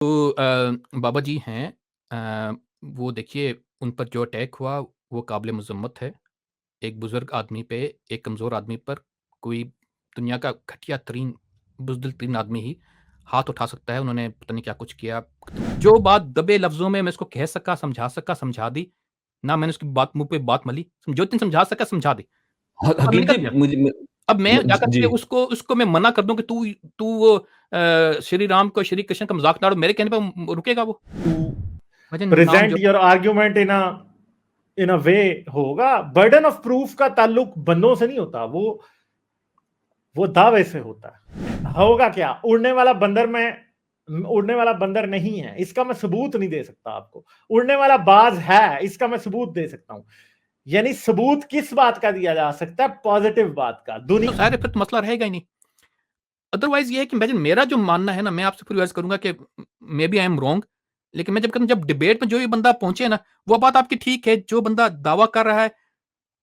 तो बाबा जी हैं। वो देखिए उन पर जो अटैक हुआ वो काबिल मज़म्मत है। एक बुज़ुर्ग आदमी पे, एक कमज़ोर आदमी पर कोई दुनिया का घटिया तरीन, बुज़दिल तरीन आदमी ही हाथ उठा सकता है। उन्होंने पता नहीं क्या कुछ किया। जो बात दबे लफ्ज़ों में मैं इसको कह सका, समझा दी। ना मैंने उसकी बात मुँह पे बात मली। जो इतनी समझा सका समझा दी। अब हकीम निकल जी गया। मुझे अब मैं जाकर जी। के उसको उसको मैं मना कर दूँ कि तू तू वो श्री राम को, श्री कृष्ण का मज़ाक ना उड़ा, मेरे कहने पे रुकेगा वो? टू भजन नाम प्रेजेंट जो योर आर्ग्यूमेंट इन अ वे होगा। बर्डन ऑफ प्रूफ का ताल्लुक बंदों से नहीं होता, वो दावे से होता है। होगा क्या? उड़ने वाला बंदर नहीं है, इसका मैं सबूत नहीं दे सकता आपको। उड़ने वाला बाज है, इसका मैं सबूत दे सकता हूं। यानी सबूत किस बात का दिया जा सकता है? पॉजिटिव बात का। तो दुनिया ज़ाहिर है फिर तो मसला रहेगा ही नहीं। अदरवाइज़ ये है कि भजन मेरा जो मानना है ना, मैं आपसे फिर अर्ज़ करूँगा कि मेबी आई एम रॉन्ग, लेकिन मैं जब डिबेट में जो ये बंदा पहुँचे ना, वो बात आपकी ठीक है। जो बंदा दावा कर रहा है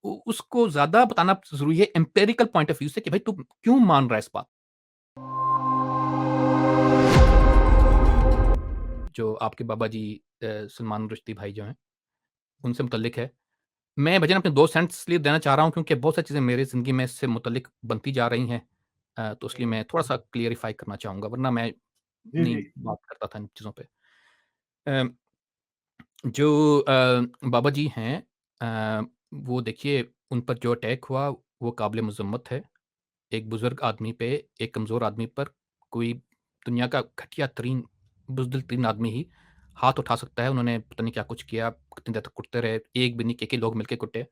उसको ज़्यादा बताना ज़रूरी है एम्पिरिकल पॉइंट ऑफ व्यू से कि भाई तू क्यों मान रहा है इस बात। जो आपके बाबा जी सलमान रुश्दी भाई जो हैं, उनसे मुतल्लिक है। मैं भजन अपने 2 सेंट्स इसलिए देना चाह रहा हूँ क्योंकि बहुत सारी चीज़ें मेरी ज़िंदगी में इससे मुतल्लिक बनती जा रही हैं। तो इसलिए मैं थोड़ा-सा क्लियरिफ़ाई करना चाहूँगा, वरना मैं जी नहीं जी। बात करता था इन चीज़ों पे। अ, जो बाबा जी हैं, वो देखिए उन पर जो अटैक हुआ वो काबिल मज़म्मत है। एक बुज़ुर्ग आदमी पे, एक कमज़ोर आदमी पर कोई दुनिया का घटिया तरीन, बुज़दिल तरीन आदमी ही हाथ उठा सकता है। उन्होंने पता नहीं क्या कुछ किया, कितनी देर तक कुटते रहे, एक भी नहीं कई-कई लोग मिलके कुटे।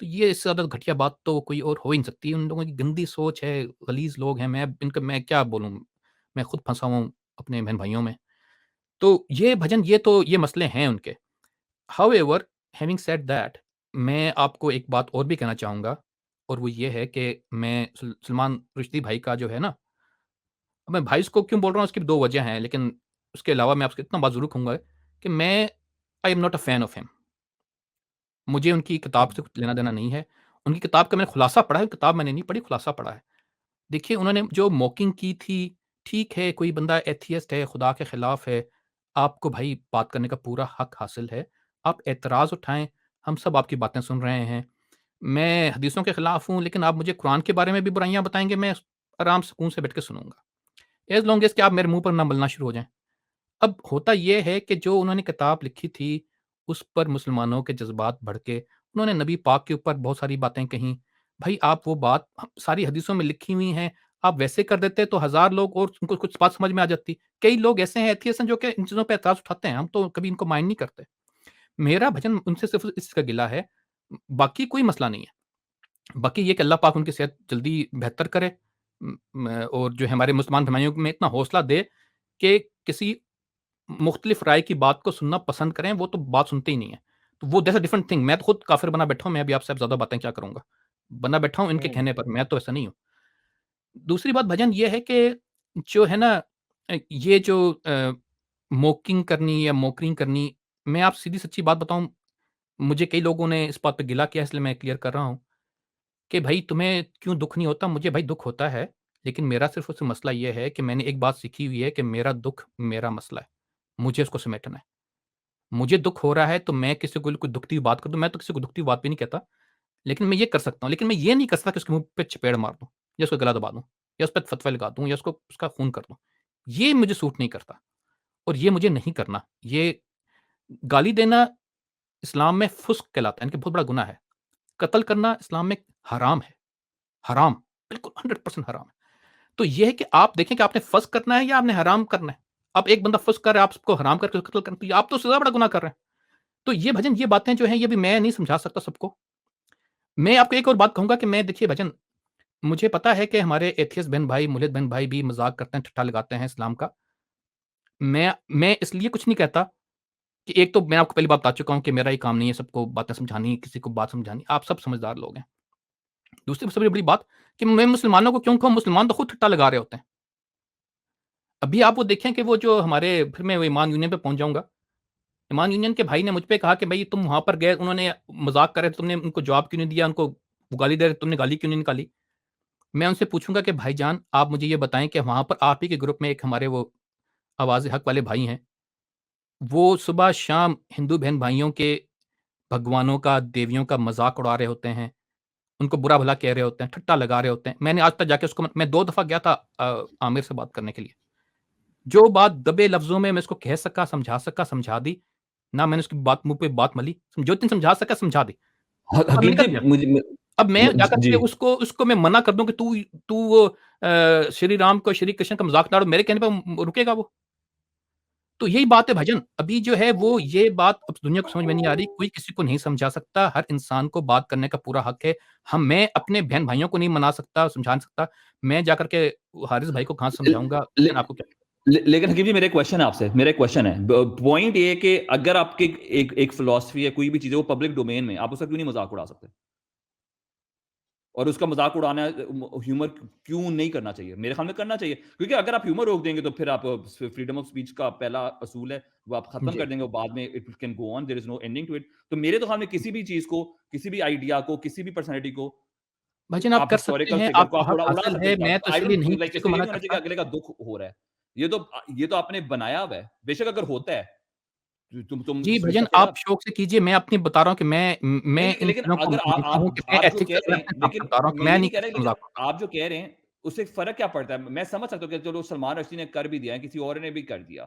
तो ये इससे ज़्यादा घटिया बात तो कोई और हो ही नहीं सकती। उन लोगों की गंदी सोच है, ग़लीज़ लोग हैं। मैं क्या बोलूँ? मैं खुद फँसा हूँ अपने बहन-भाइयों में। तो ये भजन ये मसले हैं उनके। हाउएवर, हैविंग सेड दैट, मैं आपको एक बात और भी कहना चाहूँगा, और वो ये है कि मैं सलमान रुश्दी भाई का जो है ना, अब मैं भाई उसको क्यों बोल रहा हूँ उसकी 2 वजह हैं, लेकिन उसके अलावा मैं आपसे इतना बात ज़रूर कहूँगा कि I am not a fan of him. मुझे उनकी किताब से कुछ लेना-देना नहीं है। उनकी किताब का मैंने खुलासा पढ़ा है, किताब मैंने नहीं पढ़ी, खुलासा पढ़ा है। देखिए, उन्होंने जो मॉकिंग की थी, ठीक है, कोई बंदा एथियस्ट है, खुदा के खिलाफ है, आपको भाई बात करने का पूरा हक हासिल है। आप एतराज़ उठाएँ, हम सब आपकी बातें सुन रहे हैं। मैं हदीसों के खिलाफ हूँ, लेकिन आप मुझे कुरान के बारे में भी बुराइयाँ बताएँगे, मैं आराम सुकून से बैठ के सुनूँगा। एज़ लॉन्ग एज़ कि आप मेरे मुँह पर ना मलना शुरू हो जाएँ। अब होता ये है कि जो उन्होंने किताब लिखी थी, उस पर मुसलमानों के जज़्बात भड़के, उन्होंने नबी पाक के ऊपर बहुत सारी बातें कहीं। भई आप वो बात सारी हदीसों में लिखी हुई हैं, आप वैसे कर देते तो हज़ार लोग और उनको कुछ बात समझ में आ जाती। कई लोग ऐसे हैं एथियस्ट हैं जो कि इन चीज़ों पे एतराज़ उठाते हैं, हम तो कभी इनको माइंड नहीं करते। मेरा भजन उनसे सिर्फ़ इस चीज़ का गिला है, बाकी कोई मसला नहीं है। बाकी ये कि अल्लाह पाक उनकी सेहत जल्दी बेहतर करे, और जो है हमारे मुसलमान भाइयों में इतना हौसला दे कि किसी मुख्तलिफ राय की बात को सुनना पसंद करें, वो तो बात सुनते ही नहीं है। तो वो दैट्स अ डिफरेंट थिंग। मैं तो खुद काफ़िर बना बैठा हूँ, मैं अभी आपसे अब ज़्यादा बातें क्या करूँगा। बना बैठा हूँ इनके कहने पर, मैं तो ऐसा नहीं हूँ। दूसरी बात भजन ये है कि जो है ना, ये जो मोकिंग करनी या मोकरिंग करनी, मैं आप सीधी सच्ची बात बताऊँ, मुझे कई लोगों ने इस बात पे गिला किया, इसलिए मैं क्लियर कर रहा हूँ कि भई तुम्हें क्यों दुःख नहीं होता? मुझे भाई दुःख होता है, लेकिन मेरा सिर्फ़ उससे मसला ये है कि मैंने एक बात सीखी हुई है कि मेरा दुःख मेरा मसला है, मुझे उसको समेटना है। मुझे दुःख हो रहा है तो मैं किसी को कोई दुखती हुई बात कर दूँ, मैं तो किसी को दुखती हुई बात भी नहीं कहता, लेकिन मैं ये कर सकता हूँ। लेकिन मैं ये नहीं कर सकता कि उसके मुँह पे चपेड़ मार दूँ, या उसका गला दबा दूँ, या उस पे फतवा लगा दूँ, या उसका खून कर दूँ। ये मुझे सूट नहीं करता, और ये मुझे नहीं करना। ये गाली देना इस्लाम में फ़ुस्क कहलाता है, यानी कि बहुत बड़ा गुनाह है। कत्ल करना इस्लाम में हराम है, हराम, बिल्कुल 100% हराम है। तो ये है कि आप देखें कि आपने फ़स्क करना है या आपने हराम करना है। अब एक बंदा फ़स्क कर रहा है, आप उसको हराम करके कत्ल कर, तो आप तो उससे ज़्यादा बड़ा गुनाह कर रहे हैं। तो ये भजन, ये बातें जो हैं, ये भी मैं नहीं समझा सकता सबको। मैं आपको एक और बात कहूँगा कि मैं देखिए भजन, मुझे पता है कि हमारे एथियस्ट बहन भाई, मुल्हिद बहन भाई भी मज़ाक करते हैं, ठट्ठा लगाते हैं इस्लाम का। मैं इसलिए कुछ नहीं कहता कि एक तो मैं आपको पहली बात बता चुका हूँ कि मेरा ये काम नहीं है सबको बातें समझानी, किसी को बात समझानी। आप सब समझदार लोग हैं। दूसरी सबसे बड़ी बात कि मैं मुसलमानों को क्यों कहूँ, मुसलमान तो खुद ठट्ठा लगा रहे होते हैं। अभी आप वो देखें कि वो जो हमारे, फिर मैं वो ईमान यूनियन पे पहुँच जाऊँगा। ईमान यूनियन के भाई ने मुझ पे कहा कि भई तुम वहाँ पर गए, उन्होंने मज़ाक कर रहे थे, तुमने उनको जवाब क्यों नहीं दिया? उनको वो गाली दे रहे थे, तुमने गाली क्यों नहीं निकाली? मैं उनसे पूछूँगा कि भाईजान, आप मुझे ये बताएँ कि वहाँ पर आप ही के ग्रुप में एक हमारे वो आवाज़ हक वाले भाई हैं, वो सुबह-शाम हिंदू बहन-भाइयों के भगवानों का, देवियों का मज़ाक उड़ा रहे होते हैं, उनको बुरा-भला कह रहे होते हैं, ठट्टा लगा रहे होते हैं। मैंने आज तक जाके उसको मैं 2 दफ़ा गया था आमिर से बात करने के लिए। जो बात दबे लफ्ज़ों में मैं उसको कह सका, समझा दी। ना मैंने उसकी बात मुँह पे बात मली। जो चीज़ समझा सका समझा दी। अब मैंने हकीम कहा जी मुझे अब मैं जाकर जी के उसको उसको मैं मना कर दूँ कि तू वो श्री राम को, श्री कृष्ण का मज़ाक ना उड़ा, मेरे कहने पे रुकेगा वो? तो यही बात है भाईजान, अभी जो है वो ये बात अब दुनिया को समझ में नहीं आ रही, कोई किसी को नहीं समझा सकता, हर इंसान को बात करने का पूरा हक है। मैं अपने बहन-भाइयों को नहीं मना सकता, समझा नहीं सकता, मैं जाकर के हारिस भाई को कहाँ ल समझाऊँगा? ले भाईजान आपको क्या लेकिन हकीम जी मेरा एक क्वेश्चन है आपसे, मेरा एक क्वेश्चन है। पॉइंट ये है कि अगर आपकी एक एक फिलॉसफी है, कोई भी चीज़ है वो पब्लिक डोमेन में, आप उसका क्यों नहीं मज़ाक उड़ा सकते? और उसका मज़ाक उड़ाना ह्यूमर क्यों नहीं करना चाहिए? मेरे ख़्याल में करना चाहिए, क्योंकि अगर आप ह्यूमर रोक देंगे तो फिर आप फ्रीडम ऑफ स्पीच का पहला असूल है, वो आप ख़त्म जी। कर देंगे और बाद में it can go on, there is no ending to it. तो मेरे तो ख़्याल में किसी भी चीज़ को, किसी भी आइडिया को, किसी भी पर्सनैलिटी को भाईजान आप आप कर सकते हिस्टोरिकल हैं, फिगर को आपको आप हक उड़ा हासिल सकते है, हैं। मैं तो आई इसलिए डोंट नहीं लाइक किसी को इससे ये मना नहीं होना चाहिए करता। कि अगले का दुःख हो रहा है। ये तो आपने बनाया हुआ है। बेशक अगर होता है, तुम जी, इट्स भजन अ फेयर। आप शौक से कीजिए, मैं अपनी बता रहा हूँ कि नहीं, मैं इन लेकिन चीज़ों को अगर मानता हूँ कि मैं आप जो कह एथिक्स रहे मैं हैं, अपने हिसाब से लेकिन बता रहा हूँ कि मैं मैं ये नहीं नहीं कह रहा, किसी का लेकिन मज़ाक उड़ाता। आप जो कह रहे हैं, उससे फ़र्क क्या पड़ता है? मैं समझ सकता हूँ कि चलो सलमान रश्दी ने कर भी दिया है, किसी और ने भी कर दिया।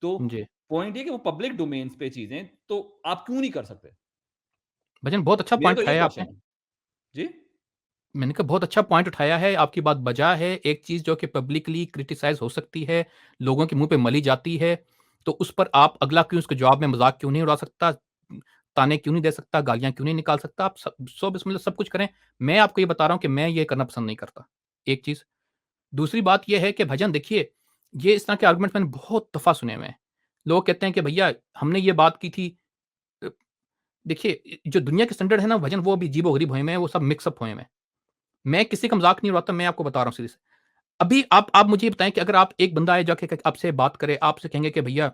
तो जी, पॉइंट ये है कि वो पब्लिक डोमेन्स पे चीज़ें, तो आप क्यों नहीं कर सकते? भजन बहुत अच्छा मेरा पॉइंट तो ये उठाया आपने। क्वेश्चन है। जी? मैंने कहा बहुत अच्छा पॉइंट उठाया है, आपकी बात बजा है, एक चीज़ जो कि पब्लिकली क्रिटिसाइज़ हो सकती है, लोगों के मुँह पे मली जाती है, तो उस पर आप अगला क्यों उसके जवाब में मज़ाक क्यों नहीं उड़ा सकता, ताने क्यों नहीं दे सकता, गालियाँ क्यों नहीं निकाल सकता, आप सब सौ बिस्मिल्लाह सब कुछ करें। मैं आपको ये बता रहा हूँ कि मैं ये करना पसंद नहीं करता, एक चीज़। दूसरी बात ये है कि भजन देखिए, ये इस तरह के आर्गुमेंट्स मैंने बहुत दफ़ा सुने हुए हैं। लोग कहते हैं कि भैया हमने ये बात की थी अ, देखिए जो दुनिया के स्टैंडर्ड है ना भजन वो अभी अजीबो-गरीब हुए हुए हैं, वो सब मिक्स अप हुए हुए हैं। मैं किसी का मज़ाक नहीं उड़ाता, मैं आपको बता रहा हूँ सीधे से। अभी आप मुझे ये बताएँ कि अगर आप एक बंदा आए जाके क आपसे बात करे, आपसे कहेंगे कि भैया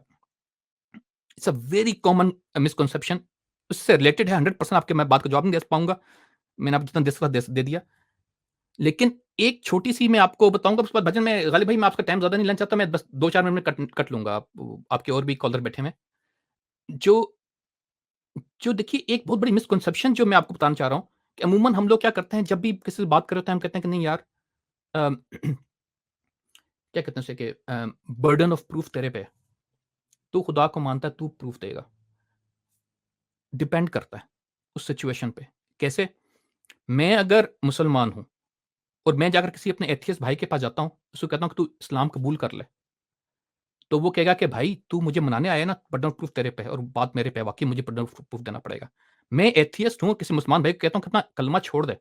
it's a very common misconception उससे रिलेटेड है 100% आपके मैं बात का जवाब नहीं दे पाऊँगा। मैंने आपको जितना दे सकता दे दिया। लेकिन एक छोटी-सी मैं आपको बताऊँगा उसके बाद भजन में गालिब भाई मैं आपका टाइम ज़्यादा नहीं लेना चाहता, मैं बस 2-4 मिनट में कट कट लूँगा। आप आपके और भी कॉलर बैठे हुए हैं। जो जो देखिए एक बहुत बड़ी मिसकंसेप्शन जो मैं आपको बताना चाह रहा हूँ, कि अमूमन हम लोग क्या करते हैं जब भी किसी से बात कर रहे होते हैं, हम कहते हैं कि नहीं यार अ, क्या कहते हैं उसे कि बर्डन ऑफ प्रूफ तेरे पे है। तू खुदा को मानता है, तू प्रूफ देगा। डिपेंड करता है उस सिचुएशन पे। कैसे? मैं अगर मुसलमान हूँ और मैं जाकर किसी अपने एथियस्ट भाई के पास जाता हूँ, उसको कहता हूँ कि तू इस्लाम कबूल कर ले। तो वो कहेगा कि भाई तू मुझे मनाने आया ना बर्डन ऑफ प्रूफ तेरे पे है और बात मेरे पे है, वाक़ई मुझे बर्डन ऑफ प्रूफ देना पड़ेगा। मैं एथियस्ट हूँ, किसी मुसलमान भाई को कहता हूँ कि अपना कलमा छोड़ दे,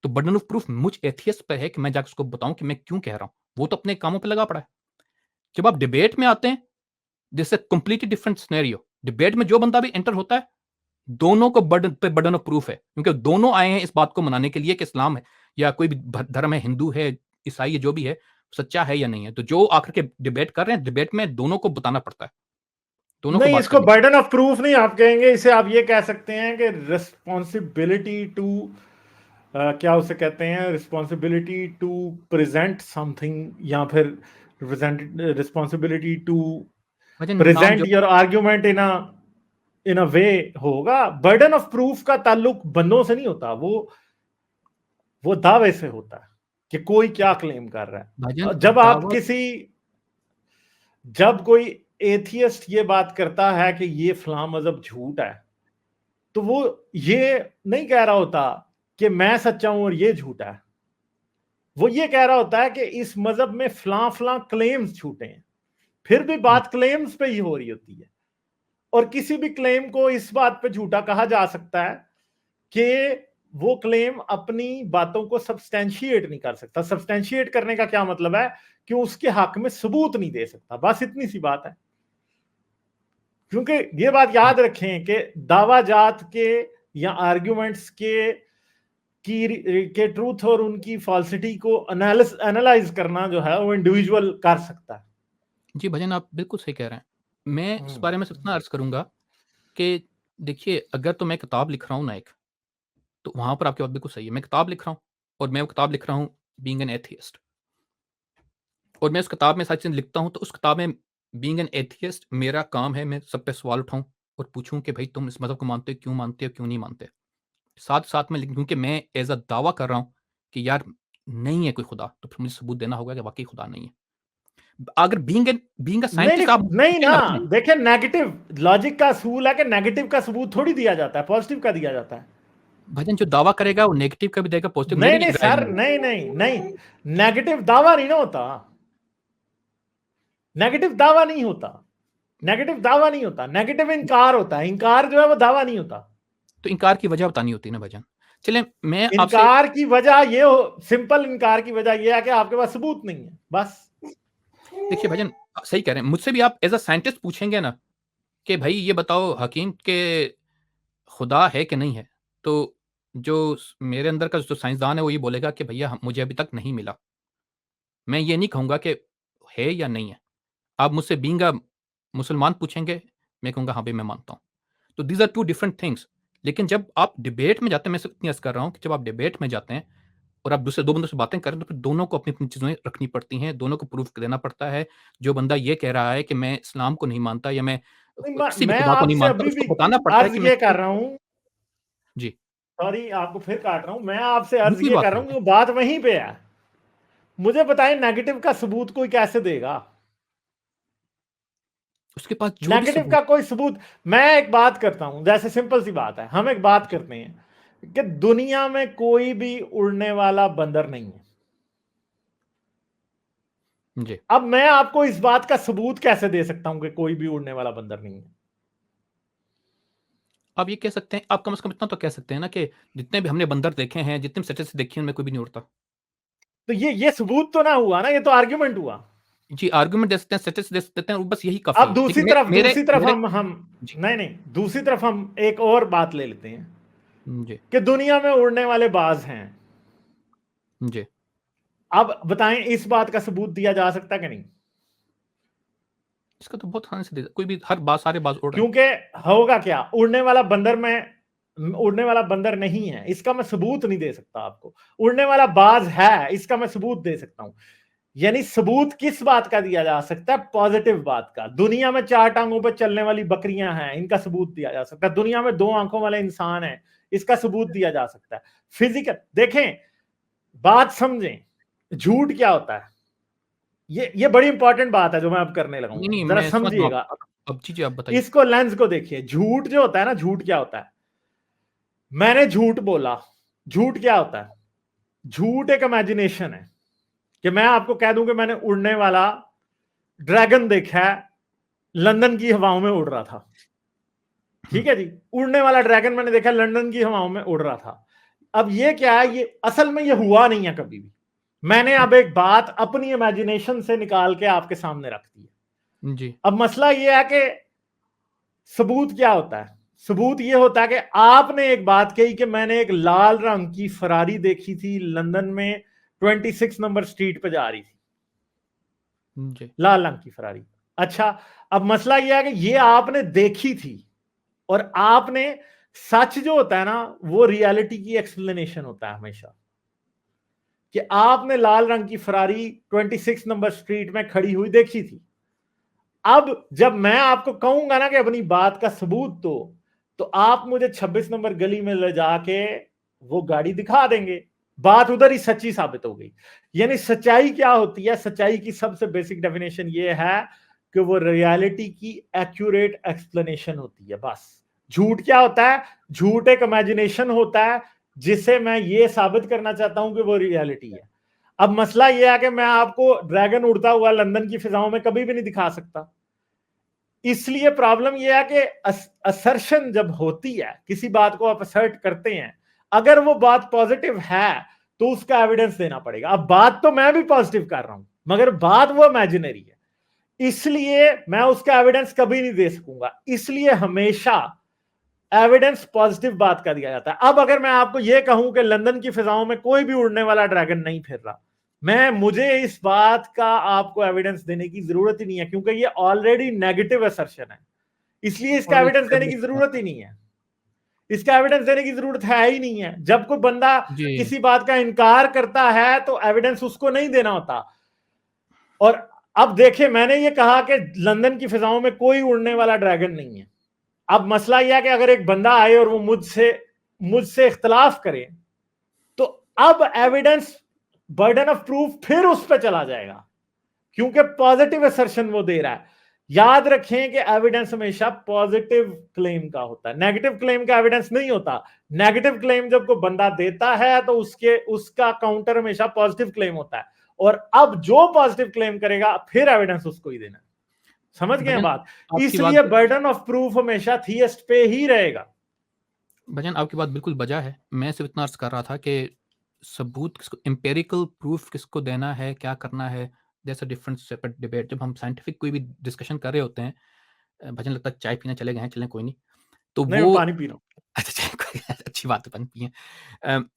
तो बर्डन ऑफ प्रूफ मुझ एथियस्ट पे है कि मैं जाके उसको बताऊँ कि मैं क्यों कह रहा हूँ। वो तो अपने कामों पे लगा पड़ा है। जब आप डिबेट में आते हैं, this is a completely different scenario. Debate में जो बंदा भी एंटर होता है, दोनों को बर्डन ऑफ प्रूफ है, क्योंकि दोनों आए हैं इस बात को मनाने के लिए कि इस्लाम है या कोई भी धर्म है, हिंदू है, ईसाई है, जो भी है, सच्चा है या नहीं है। तो जो आकर के डिबेट कर रहे हैं, डिबेट में दोनों को बताना पड़ता है, दोनों को नहीं, बात इसको करनी बर्डन ऑफ प्रूफ नहीं आप कहेंगे, इसे आप ये कह सकते हैं कि रिस्पॉन्सिबिलिटी टू क्या उसे कहते हैं, रिस्पॉन्सिबिलिटी टू प्रेजेंट समथिंग, या फिर रिस्पॉन्सिबिलिटी टू मुझे नाम प्रेजेंट जो योर आर्ग्यूमेंट इन अ वे होगा। बर्डन ऑफ प्रूफ का ताल्लुक बंदों से नहीं होता, वो दावे से होता है कि कोई क्या क्लेम कर रहा है। भजन और दावत जब कोई एथियस्ट ये बात करता है कि ये फलां मजहब झूठ है, तो वो ये नहीं कह रहा होता कि मैं सच्चा हूं और ये झूठा है। वो ये कह रहा होता है कि इस मजहब में फलां फलां क्लेम्स झूठे हैं। फिर भी बात क्लेम्स पे ही हो रही होती है, और किसी भी क्लेम को इस बात पे झूठा कहा जा सकता है कि वो क्लेम अपनी बातों को सब्सटैंशिएट नहीं कर सकता। सब्सटैंशिएट करने का क्या मतलब है? कि उसके हक में सबूत नहीं दे सकता, बस इतनी सी बात है। क्योंकि ये बात याद रखें कि दावा जात के या आर्ग्यूमेंट्स के ट्रूथ और उनकी फॉल्सिटी को एनालाइज करना जो है वो इंडिविजुअल कर सकता है। जी, भजन आप बिल्कुल सही कह रहे हैं। मैं इस हम्म। बारे में सिर्फ इतना अर्ज़ करूँगा कि देखिए, अगर तो मैं किताब लिख रहा हूँ ना एक, तो वहाँ पर आपकी बात बिल्कुल सही है। मैं किताब लिख रहा हूँ और मैं वो किताब लिख रहा हूँ बीइंग एन एथियस्ट, और मैं उस किताब में सारी चीज़ें लिखता हूँ, तो उस किताब में बीइंग एन एथियस्ट मेरा काम है मैं सब पे सवाल उठाऊँ और पूछूँ कि भाई तुम इस मज़हब को मानते हो, क्यों नहीं मानते? साथ-साथ में लेकिन क्योंकि मैं एज़ अ दावा कर रहा हूँ कि यार नहीं है कोई खुदा, तो फिर मुझे सबूत देना होगा कि वाक़ई खुदा नहीं है। अगर बीइंग अ नहीं, साइंटिस्ट नहीं, आप नहीं पूछें ना। ना भाई, देखिए, नेगेटिव लॉजिक का असूल है कि नेगेटिव का सबूत थोड़ी दिया जाता है, पॉजिटिव का दिया जाता है। भजन जो दावा करेगा वो नेगेटिव का भी देगा, पॉजिटिव नहीं, मेरी नहीं राय सर, नहीं है। नहीं, नहीं, नहीं। नेगेटिव दावा नहीं ना होता। नेगेटिव दावा नहीं होता। नेगेटिव दावा नहीं होता, नेगेटिव इनकार होता है। इनकार जो है वो दावा नहीं होता। तो इनकार की वजह बतानी होती है ना भजन। चलें मैं आपसे इनकार की वजह ये हो, सिंपल इनकार की वजह ये है कि आपके पास सबूत नहीं है, बस। देखिए भजन सही कह रहे हैं। मुझसे भी आप एज़ अ साइंटिस्ट पूछेंगे ना कि भाई ये बताओ हकीम के खुदा है कि नहीं है? तो जो मेरे अंदर का जो साइंसदान है वो ये बोलेगा कि भैया मुझे अभी तक नहीं मिला। मैं ये नहीं कहूँगा कि है या नहीं है। आप मुझसे बीइंग अ मुसलमान पूछेंगे, मैं कहूँगा हाँ भाई मैं मानता हूँ। तो दीज़ आर 2 डिफरेंट थिंग्स। लेकिन जब आप डिबेट में जाते हैं, मैं सिर्फ इतनी अर्ज़ कर रहा हूँ कि जब आप डिबेट में जाते हैं और आप दूसरे 2 बंदों से बातें करें, तो फिर दोनों को अपनी-अपनी चीज़ें रखनी पड़ती हैं, दोनों को प्रूफ़ देना पड़ता है। जो बंदा ये कह रहा है कि मैं इस्लाम को नहीं मानता या मैं नहीं, किसी भी मैं खुदा को नहीं आपसे मानता, अभी भी उसको बताना पड़ता है अर्ज कि मैं ये कर क्यों। रहा हूं। जी, सॉरी, आपको फिर काट रहा हूं। मैं आपसे अर्ज बिल्कुल ये बात कर कर रहा रहे हूं हैं। कि बात वहीं पे है। मुझे बताएं, नेगेटिव का सबूत कोई कैसे देगा? उसके पास जो भी नेगेटिव सबूत। का कोई सबूत। मैं एक बात करता हूं, जैसे सिंपल सी बात है, हम एक बात जी, करते हैं कि दुनिया में कोई भी उड़ने वाला बंदर नहीं है। जी। अब मैं आपको इस बात का सबूत कैसे दे सकता हूं कि कोई भी उड़ने वाला बंदर नहीं है? आप ये कह सकते हैं, आप कम से कम इतना तो कह सकते हैं ना कि जितने भी हमने बंदर देखे हैं, जितने भी स्टेटिस्टिक्स देखी हैं, उनमें कोई भी नहीं उड़ता। तो ये सबूत तो ना हुआ ना, ये तो आर्ग्यूमेंट हुआ। जी, आर्गुमेंट दे सकते हैं, स्टेटिस्टिक्स दे सकते हैं और बस यही काफ़ी अब है। लेकिन मे मेरे दूसरी तरफ मेरे हम जी, नहीं, नहीं, दूसरी तरफ हम एक और बात ले लेते हैं जी, कि दुनिया में उड़ने वाले बाज हैं। जी। अब बताएं, इस बात का सबूत दिया जा सकता है कि नहीं? इसका तो बहुत आसानी से दे कोई भी हर बात सारे बाज़ उड़ रहे हैं। क्योंकि होगा क्या, उड़ने वाला बंदर नहीं है, इसका मैं सबूत नहीं दे सकता आपको। उड़ने वाला बाज है, इसका मैं सबूत दे सकता हूं। यानी सबूत किस बात का दिया जा सकता है? पॉजिटिव बात का। दुनिया में 4 टांगों पर चलने वाली बकरियां हैं, इनका सबूत दिया जा सकता है। दुनिया में 2 आंखों वाले इंसान हैं, इसका सबूत दिया जा सकता है। फिजिकल देखें, बात समझें, झूठ क्या होता है? ये बड़ी इंपॉर्टेंट बात है जो मैं अब करने नहीं, लगाऊंगा, नहीं, जरा मैं समझ रहा हूँ समझिएगा। अब जी, जी, आप बताइए। इसको लेंस को देखिए। झूठ जो होता है ना, झूठ क्या होता है? मैंने झूठ बोला। झूठ क्या होता है? झूठ एक इमेजिनेशन है कि मैं आपको कह दूं कि मैंने उड़ने वाला ड्रैगन देखा है, लंदन की हवाओं में उड़ रहा था। हुँ, ठीक है जी, उड़ने वाला ड्रैगन मैंने देखा, लंदन की हवाओं में उड़ रहा था। अब ये क्या है? ये असल में ये हुआ नहीं है कभी भी। मैंने अब एक बात अपनी इमेजिनेशन से निकाल के आपके सामने रख दी है। जी, अब मसला ये है कि सबूत क्या होता है? सबूत ये होता है कि आपने एक बात कही कि मैंने एक लाल रंग की फरारी देखी थी लंदन में, 26 नंबर स्ट्रीट पे जा रही थी, जी, लाल रंग की फरारी। अच्छा, अब मसला यह है कि ये आपने देखी थी, और आपने, सच जो होता है ना, वो रियलिटी की एक्सप्लेनेशन होता है हमेशा, कि आपने लाल रंग की फरारी 26 नंबर स्ट्रीट में खड़ी हुई देखी थी। अब जब मैं आपको कहूंगा ना कि अपनी बात का सबूत दो, तो आप मुझे 26 नंबर गली में ले जाके वो गाड़ी दिखा देंगे। बात उधर ही सच्ची साबित हो गई। यानी सच्चाई क्या होती है? सच्चाई की सबसे बेसिक डेफिनेशन ये है कि वो रियलिटी की एक्यूरेट एक्सप्लेनेशन होती है, बस। झूठ क्या होता है? झूठ एक इमेजिनेशन होता है जिसे मैं ये साबित करना चाहता हूं कि वो रियलिटी है। अब मसला यह है कि मैं आपको ड्रैगन उड़ता हुआ लंदन की फिजाओं में कभी भी नहीं दिखा सकता। इसलिए प्रॉब्लम यह है कि असर्शन जब होती है, किसी बात को आप असर्ट करते हैं, अगर वो बात पॉजिटिव है तो उसका एविडेंस देना पड़ेगा। अब बात तो मैं भी पॉजिटिव कर रहा हूं, मगर बात वो इमेजिनरी है, इसलिए मैं उसका एविडेंस कभी नहीं दे सकूंगा। इसलिए हमेशा एविडेंस पॉजिटिव बात का दिया जाता है। अब अगर मैं आपको यह कहूं कि लंदन की फिजाओं में कोई भी उड़ने वाला ड्रैगन नहीं फिर रहा, मुझे इस बात का आपको एविडेंस देने की जरूरत ही नहीं है, क्योंकि ये ऑलरेडी नेगेटिव असर्शन है। इसलिए इसका ऑलरेडी एविडेंस देने की एस्टेब्लिश्ड है। जरूरत ही नहीं है। इसका एविडेंस देने की जरूरत है ही नहीं है। जब कोई बंदा जी, किसी बात का इनकार करता है तो एविडेंस उसको नहीं देना होता। और अब देखिए, मैंने ये कहा कि लंदन की फिजाओं में कोई उड़ने वाला ड्रैगन नहीं है। अब मसला यह है कि अगर एक बंदा आए और वो मुझसे इख्तलाफ करे, तो अब एविडेंस, बर्डन ऑफ प्रूफ फिर उस पर चला जाएगा, क्योंकि पॉजिटिव असर्शन वो दे रहा है। याद रखें कि एविडेंस हमेशा पॉजिटिव क्लेम का होता है, नेगेटिव क्लेम का एविडेंस नहीं होता। नेगेटिव क्लेम जब कोई बंदा देता है तो उसका काउंटर हमेशा पॉजिटिव क्लेम होता है, और अब जो पॉजिटिव क्लेम करेगा फिर एविडेंस उसको ही देना है। समझ गए भजन बात? आपकी बात इसलिए बर्डन ऑफ प्रूफ हमेशा थियस्ट पे ही रहेगा। भजन आपकी बात बिल्कुल बजा है। मैं सिर्फ इतना अर्ज कर रहा था कि सबूत किसको, एम्पेरिकल प्रूफ किसको देना है, क्या करना है, that's a different separate debate. जब हम साइंटिफिक कोई भी डिस्कशन कर रहे होते हैं, भजन लगता है चाय पीने चले गए हैं, चलें कोई नहीं। तो नहीं, वो मैं पानी पी रहा हूँ। अच्छा कोई अच्छी बात है, पानी पिए।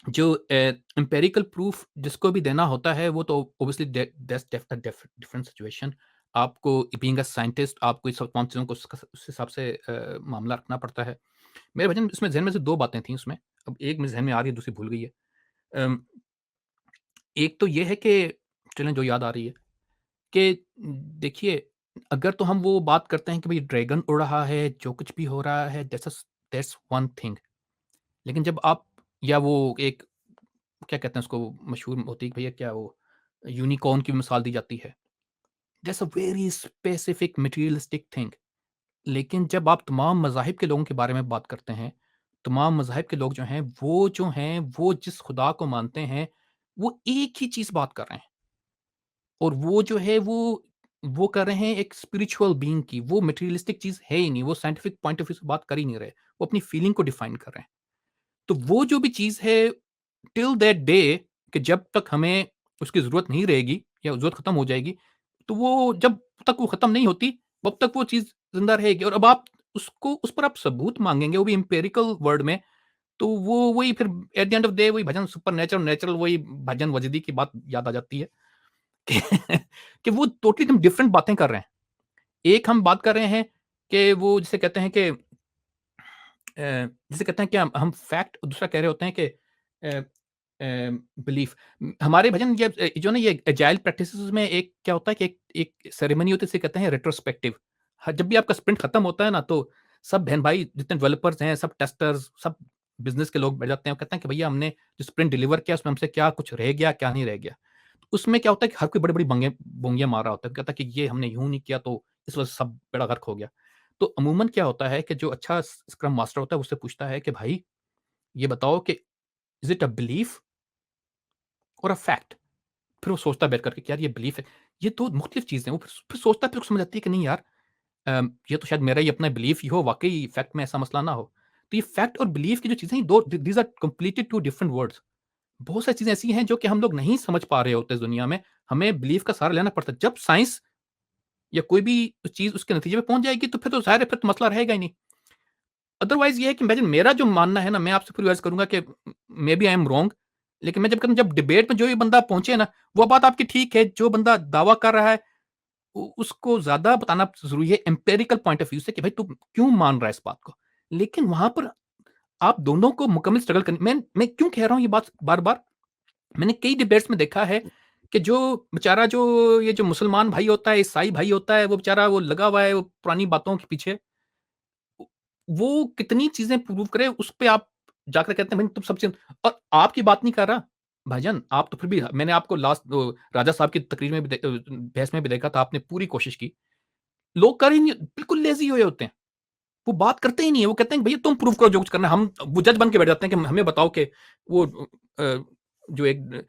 जो एम्पेरिकल प्रूफ जिसको भी देना होता है, वो तो ऑब्वियसली दैट्स डिफरेंट सिचुएशन। आपको बीइंग अ साइंटिस्ट आपको इस सब तमाम चीज़ों को उस हिसाब से मामला रखना पड़ता है। मेरे भजन इसमें ज़हन में से 2 बातें थी उसमें, अब एक मेरे ज़हन में आ रही है, दूसरी भूल गई है। अम, एक तो ये है कि चलें जो याद आ रही है कि देखिए, अगर तो हम वो बात करते हैं कि भई ड्रैगन उड़ रहा है, जो कुछ भी हो रहा है, दैट्स वन थिंग। लेकिन जब आप, या वो एक क्या कहते हैं उसको, मशहूर होती है कि भैया क्या वो यूनिकॉर्न की मिसाल दी जाती है। That's a very specific materialistic thing. लेकिन जब आप तमाम मज़ाहिब के लोगों के बारे में बात करते हैं, तमाम मज़ाहिब के लोग जो हैं, वो जिस खुदा को मानते हैं, वो एक ही चीज़ बात कर रहे हैं। और वो जो है वो कर रहे हैं एक स्पिरिचुअल बीइंग की, वो मटेरियलिस्टिक चीज़ है ही नहीं, वो साइंटिफिक पॉइंट ऑफ व्यू से बात कर ही नहीं रहे। वो अपनी फीलिंग को डिफाइन कर रहे हैं। तो वो जो भी चीज़ है, टिल दैट डे, कि जब तक हमें उसकी ज़रूरत नहीं रहेगी या ज़रूरत खत्म हो जाएगी, तो वो जब तक वो खत्म नहीं होती, तब तक वो चीज़ ज़िंदा रहेगी। और अब आप उस पर आप सबूत माँगेंगे, वो भी एम्पिरिकल वर्ल्ड में, तो वो वही फिर at the end of the day वही भजन सुपरनैचुरल, नेचुरल, वही भजन वजदी की बात याद आ जाती है कि कि वो टोटली हम डिफरेंट बातें कर रहे हैं। एक हम बात कर रहे हैं कि वो जिसे कहते हैं कि जिसे कहते हैं कि हम फैक्ट, दूसरा कह रहे होते हैं कि बिलीफ। हमारे भजन जो ना ये एजाइल प्रैक्टिसेस में एक क्या होता है कि एक सेरेमनी होती है, इसे कहते हैं रेट्रोस्पेक्टिव। जब भी आपका स्प्रिंट खत्म होता है ना, तो सब बहन भाई जितने डेवलपर्स हैं, सब टेस्टर्स, सब बिजनेस के लोग बैठ जाते हैं, कहते हैं कि भैया हमने जो स्प्रिंट डिलीवर किया उसमें हमसे क्या कुछ रह गया, क्या नहीं रह गया। तो उसमें क्या होता है कि हर कोई बड़ी बड़ी बोंगियां मार रहा होता है, कहता है कि ये हमने यूं नहीं किया, तो इस वजह से सब बेड़ा गर्क हो गया। तो अमूमन क्या होता है कि जो अच्छा स्क्रम मास्टर होता है, उससे पूछता है कि भाई ये बताओ कि इज इट अ बिलीफ और अ फैक्ट। फिर वो सोचता है बैठ करके कि यार ये बिलीफ है, ये तो मुख्तलिफ चीज़ें हैं। वो फिर सोचता है, फिर समझ आती है कि नहीं यार, ये तो शायद मेरा ही अपना बिलीफ ही हो, वाक़ई फैक्ट में ऐसा मसला ना हो। तो ये फैक्ट और बिलीफ की जो चीज़ें हैं, 2 these are completely 2 different words. बहुत सारी चीज़ें ऐसी हैं जो कि हम लोग नहीं समझ पा रहे होते इस दुनिया में, हमें बिलीफ का सहारा लेना पड़ता है। जब साइंस या कोई भी चीज़ उसके नतीजे पे पहुँच जाएगी, तो फिर तो ज़ाहिर है, फिर तो मसला रहेगा ही नहीं। अदरवाइज़ ये है कि इमेजिन, मेरा जो मानना है ना, मैं आपसे फिर अर्ज़ करूँगा कि maybe I am wrong, लेकिन मैं जब कहता हूँ, जब डिबेट में जो भी बंदा पहुँचे ना, वो बात आपकी ठीक है, जो बंदा दावा कर रहा है, उ उसको ज़्यादा बताना ज़रूरी है एम्पिरिकल पॉइंट ऑफ व्यू से कि भाई तू क्यों मान रहा है इस बात को। लेकिन वहाँ पर आप दोनों को मुकम्मल स्ट्रगल करनी, मैं क्यों कह रहा हूँ ये बात बार-बार? मैंने कई डिबेट्स में देखा है कि जो बेचारा, जो ये जो मुसलमान भाई होता है, ईसाई भाई होता है, वो बेचारा वो लगा हुआ है वो पुरानी बातों के पीछे। उ वो कितनी चीज़ें प्रूव करे, उस पे आप जाकर कहते हैं भाई तुम सब चीज़, और आपकी बात नहीं कर रहा। भाईजान आप तो फिर भी, मैंने आपको लास्ट राजा साहब की तकरीर में भी बहस में भी देखा था, आपने पूरी कोशिश की। लोग कर ही नहीं, बिल्कुल लेज़ी हुए होते हैं। वो बात करते ही नहीं है, वो कहते हैं कि भैया तुम प्रूव करो जो कुछ करना है। हम वो जज बन के बैठ जाते हैं कि हमें बताओ कि वो जो एक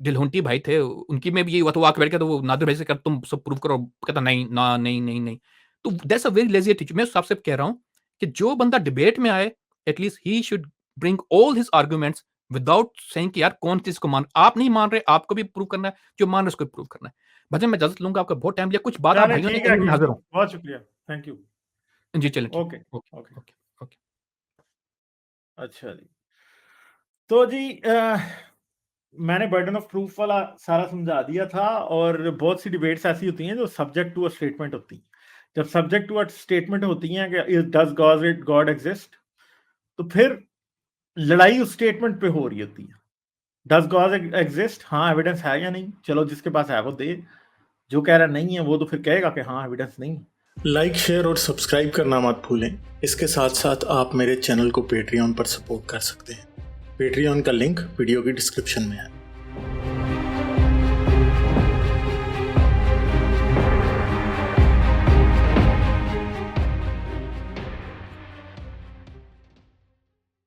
डिलहोंटी भाई थे, उनकी में भी यही हुआ था, वो आके बैठ गया, तो वो नादिर भाई से कहा तुम सब प्रूव करो, कहता नहीं, ना, नहीं, नहीं, नहीं। तो that's a very lazy attitude. मैं उस हिसाब से कह रहा हूँ कि जो बंदा डिबेट में आए, at least he should bring all his arguments without saying कि यार कौन चीज़ को मान, आप नहीं मान रहे, आपको भी प्रूव करना है, जो मान रहे उसको भी प्रूव करना है। भजन मैं इजाज़त लूँगा, आपका बहुत टाइम लिया, कुछ बात आप चलें, भाइयों ने ठीक है, कही, मैं हाज़िर हूँ। बहुत शुक्रिया, थैंक यू। जी, चलें ठीक ओके, है। Okay, okay, okay, okay. अच्छा जी। तो जी, मैंने बर्डन ऑफ प्रूफ वाला सारा समझा दिया था, और बहुत सी डिबेट्स ऐसी होती हैं जो सब्जेक्ट टू अ स्टेटमेंट होती हैं। जब सब्जेक्ट टू अ स्टेटमेंट होती हैं कि डज गॉड एग्जिस्ट, तो फिर लड़ाई उस स्टेटमेंट पे हो रही होती है। डज गॉड एग्जिस्ट, हाँ एविडेंस है या नहीं, चलो जिसके पास है वो दे। जो कह रहा नहीं है वो तो फिर कहेगा कि हाँ एविडेंस नहीं है। लाइक, शेयर और सब्सक्राइब करना मत भूलें। इसके साथ साथ आप मेरे चैनल को पेट्रियन पर सपोर्ट कर सकते हैं। पेट्रियन का लिंक वीडियो की डिस्क्रिप्शन में है।